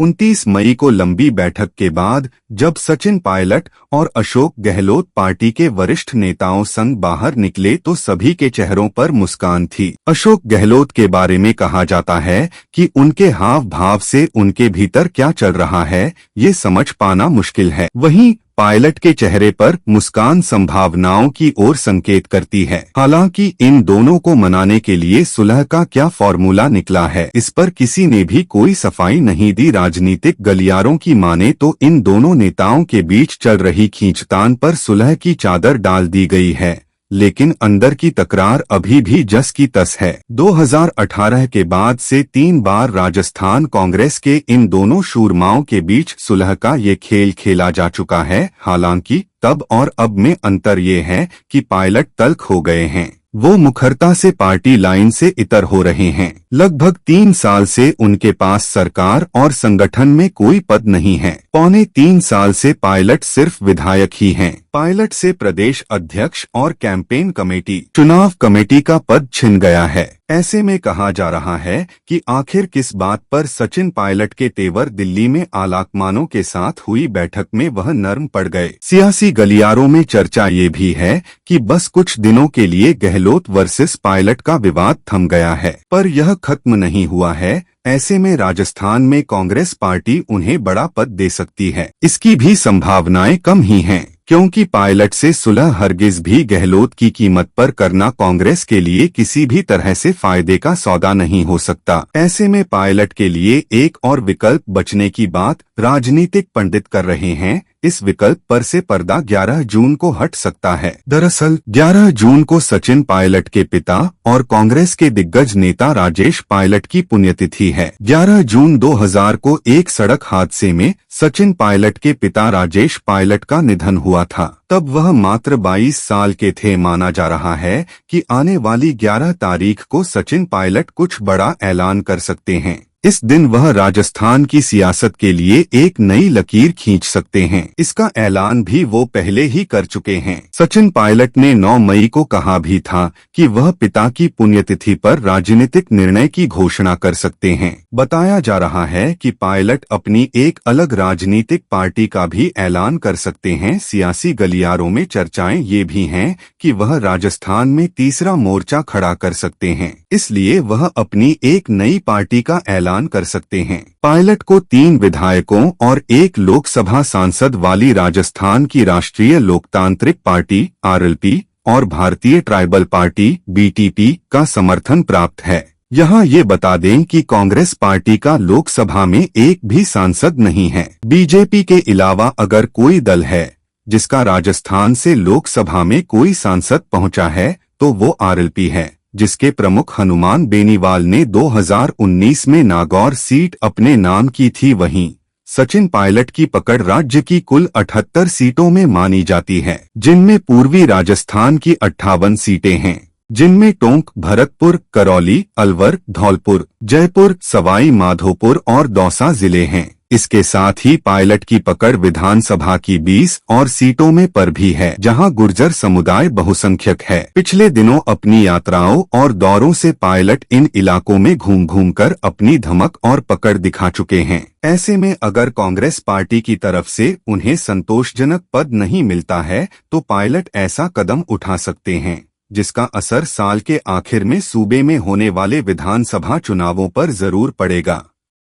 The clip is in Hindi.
29 मई को लंबी बैठक के बाद जब सचिन पायलट और अशोक गहलोत पार्टी के वरिष्ठ नेताओं संग बाहर निकले तो सभी के चेहरों पर मुस्कान थी। अशोक गहलोत के बारे में कहा जाता है कि उनके हाव भाव से उनके भीतर क्या चल रहा है ये समझ पाना मुश्किल है। वहीं पायलट के चेहरे पर मुस्कान संभावनाओं की ओर संकेत करती है। हालांकि इन दोनों को मनाने के लिए सुलह का क्या फॉर्मूला निकला है, इस पर किसी ने भी कोई सफाई नहीं दी। राजनीतिक गलियारों की माने तो इन दोनों नेताओं के बीच चल रही खींचतान पर सुलह की चादर डाल दी गई है, लेकिन अंदर की तकरार अभी भी जस की तस है। 2018 के बाद से 3 बार राजस्थान कांग्रेस के इन दोनों शूरमाओं के बीच सुलह का ये खेल खेला जा चुका है। हालांकि तब और अब में अंतर ये है कि पायलट तल्ख हो गए हैं, वो मुखरता से पार्टी लाइन से इतर हो रहे हैं। लगभग 3 साल से उनके पास सरकार और संगठन में कोई पद नहीं है। 3.25 साल से पायलट सिर्फ विधायक ही हैं। पायलट से प्रदेश अध्यक्ष और कैंपेन कमेटी, चुनाव कमेटी का पद छिन गया है। ऐसे में कहा जा रहा है कि आखिर किस बात पर सचिन पायलट के तेवर दिल्ली में आलाकमानों के साथ हुई बैठक में वह नर्म पड़ गए। सियासी गलियारों में चर्चा ये भी है कि बस कुछ दिनों के लिए गहलोत वर्सेस पायलट का विवाद थम गया है, पर यह खत्म नहीं हुआ है। ऐसे में राजस्थान में कांग्रेस पार्टी उन्हें बड़ा पद दे सकती है, इसकी भी संभावनाएं कम ही हैं, क्योंकि पायलट से सुलह हरगिज भी गहलोत की कीमत पर करना कांग्रेस के लिए किसी भी तरह से फायदे का सौदा नहीं हो सकता। ऐसे में पायलट के लिए एक और विकल्प बचने की बात राजनीतिक पंडित कर रहे हैं। इस विकल्प पर से पर्दा 11 जून को हट सकता है। दरअसल 11 जून को सचिन पायलट के पिता और कांग्रेस के दिग्गज नेता राजेश पायलट की पुण्यतिथि है। 11 जून 2000 को एक सड़क हादसे में सचिन पायलट के पिता राजेश पायलट का निधन हुआ था। तब वह मात्र 22 साल के थे। माना जा रहा है कि आने वाली 11 तारीख को सचिन पायलट कुछ बड़ा ऐलान कर सकते हैं। इस दिन वह राजस्थान की सियासत के लिए एक नई लकीर खींच सकते हैं। इसका ऐलान भी वो पहले ही कर चुके हैं। सचिन पायलट ने 9 मई को कहा भी था कि वह पिता की पुण्यतिथि पर राजनीतिक निर्णय की घोषणा कर सकते हैं। बताया जा रहा है कि पायलट अपनी एक अलग राजनीतिक पार्टी का भी ऐलान कर सकते हैं। सियासी गलियारों में चर्चाएं ये भी हैं कि वह राजस्थान में तीसरा मोर्चा खड़ा कर सकते हैं, इसलिए वह अपनी एक नई पार्टी का ऐलान कर सकते हैं। पायलट को 3 विधायकों और 1 लोकसभा सांसद वाली राजस्थान की राष्ट्रीय लोकतांत्रिक पार्टी (आरएलपी) और भारतीय ट्राइबल पार्टी (बीटीपी) का समर्थन प्राप्त है। यहाँ ये बता दें कि कांग्रेस पार्टी का लोकसभा में एक भी सांसद नहीं है। बीजेपी के अलावा अगर कोई दल है जिसका राजस्थान से लोकसभा में कोई सांसद पहुंचा है तो वो आरएलपी है, जिसके प्रमुख हनुमान बेनीवाल ने 2019 में नागौर सीट अपने नाम की थी। वहीं सचिन पायलट की पकड़ राज्य की कुल 78 सीटों में मानी जाती है, जिनमें पूर्वी राजस्थान की 58 सीटें हैं, जिनमें टोंक, भरतपुर, करौली, अलवर, धौलपुर, जयपुर, सवाई माधोपुर और दौसा जिले हैं। इसके साथ ही पायलट की पकड़ विधानसभा की 20 और सीटों में पर भी है, जहां गुर्जर समुदाय बहुसंख्यक है। पिछले दिनों अपनी यात्राओं और दौरों से पायलट इन इलाकों में घूम घूम कर अपनी धमक और पकड़ दिखा चुके हैं। ऐसे में अगर कांग्रेस पार्टी की तरफ से उन्हें संतोषजनक पद नहीं मिलता है तो पायलट ऐसा कदम उठा सकते हैं, जिसका असर साल के आखिर में सूबे में होने वाले विधानसभा चुनावों पर जरूर पड़ेगा।